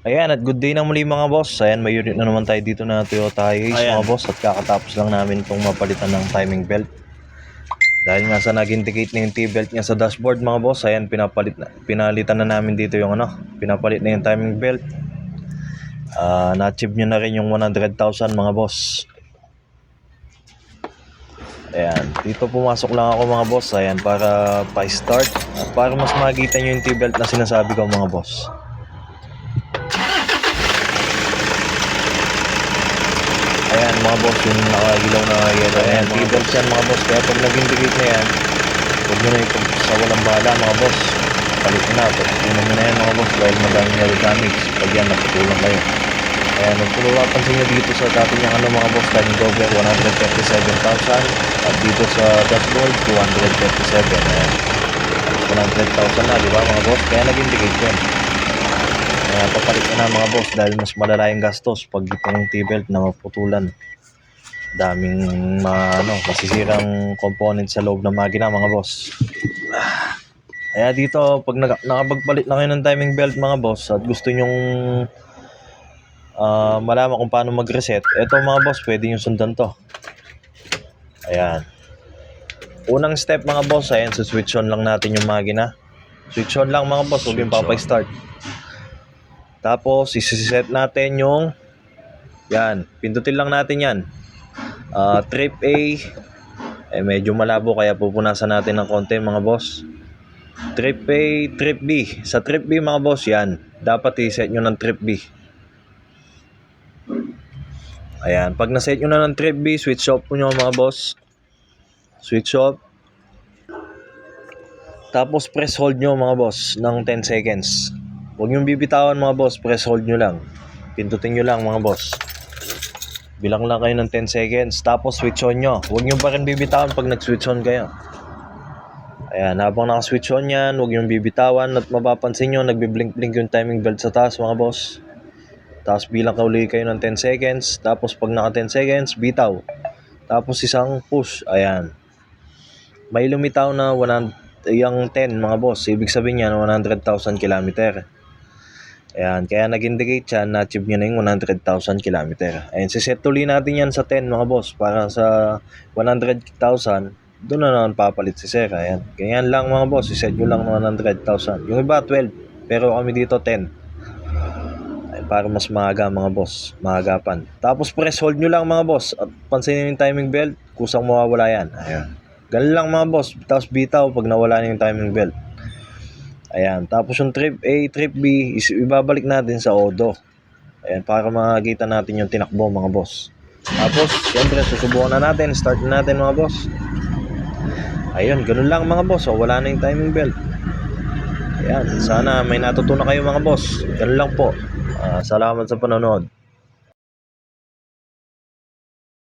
Ayan, at good day ng muli mga boss. Ayan, may unit na naman tayo dito na Toyota Hiace mga boss. At kakatapos lang namin itong mapalitan ng timing belt. Dahil nga sa nag-indicate na yung T-belt niya sa dashboard mga boss. Ayan, pinalitan na namin dito yung pinapalit na yung timing belt. Na-achieve nyo na rin yung 100,000 mga boss. Ayan, dito pumasok lang ako mga boss. Ayan, para pa-start. At para mas makikita nyo yung T-belt na sinasabi ko mga boss. Ayan mga boss, yung nakagilaw na yellow. Ayan, T-belt yan mga boss. Kaya pag nag-indicate na yan, huwag nyo na yung sa walang bahala mga boss. Palit na, pagpunan nyo na yan mga boss. Dahil madaming yellow damage pag yan naputulang kayo. Ayan, kung napansin nyo dito sa dati niyang mga boss, timing cover 137,000. At dito sa dashboard 237. Ayan, 100,000 na diba mga boss. Kaya nag-indicate yan. Papalit na mga boss dahil mas malala yung gastos pag itong T-belt na maputulan. Daming masisirang component sa loob ng makina mga boss. Kaya dito pag nakapagpalit na kayo ng timing belt mga boss at gusto nyong malaman kung paano mag-reset, eto mga boss, pwede nyo sundan to. Ayan, unang step mga boss, ayan, so switch on lang natin yung makina. Switch on lang mga boss, huwag yung papay-start. Tapos isi-set natin yung yan, pindutin lang natin yan. Trip A, medyo malabo kaya pupunasan natin ng konti mga boss. Trip A, trip B. Sa trip B mga boss, yan, dapat i-set nyo ng trip B. Ayan, pag na-set nyo na ng trip B, switch off po nyo mga boss. Switch off. Tapos press hold nyo mga boss ng 10 seconds. Huwag nyo bibitawan mga boss, press hold nyo lang. Pindutin nyo lang mga boss. Bilang lang kayo ng 10 seconds. Tapos switch on nyo. Huwag nyo pa rin bibitawan pag nag-switch on kayo. Ayan, habang naka-switch on yan, huwag nyo bibitawan. At mapapansin nyo, nagbi-blink-blink yung timing belt sa taas mga boss. Tapos bilang ka uli kayo ng 10 seconds. Tapos pag naka 10 seconds, bitaw. Tapos isang push. Ayan. May lumitaw na yung 10 mga boss. Ibig sabihin yan, 100,000 kilometer. Ayan, kaya nag-indicate siya, na-achieve nyo na yung 100,000 km. Ayan, siset tuloy natin yan sa 10 mga boss. Para sa 100,000, doon na naman papalit si sir. Ayan, ganyan lang mga boss, iset nyo lang 100,000. Yung iba 12, pero kami dito 10. Ayan, para mas maaga mga boss, maagapan. Tapos press hold nyo lang mga boss. At pansinin yung timing belt, kusang mawawala yan. Ayan, ganun lang mga boss. Tapos bitaw pag nawala na yung timing belt. Ayan, tapos yung trip A, trip B, ibabalik natin sa Odo. Ayan, para makakita natin yung tinakbo mga boss. Tapos, syempre, susubukan na natin, start na natin mga boss. Ayun, ganun lang mga boss, wala na yung timing belt. Ayan, sana may natutunan kayo mga boss. Ganun lang po. Salamat sa panonood.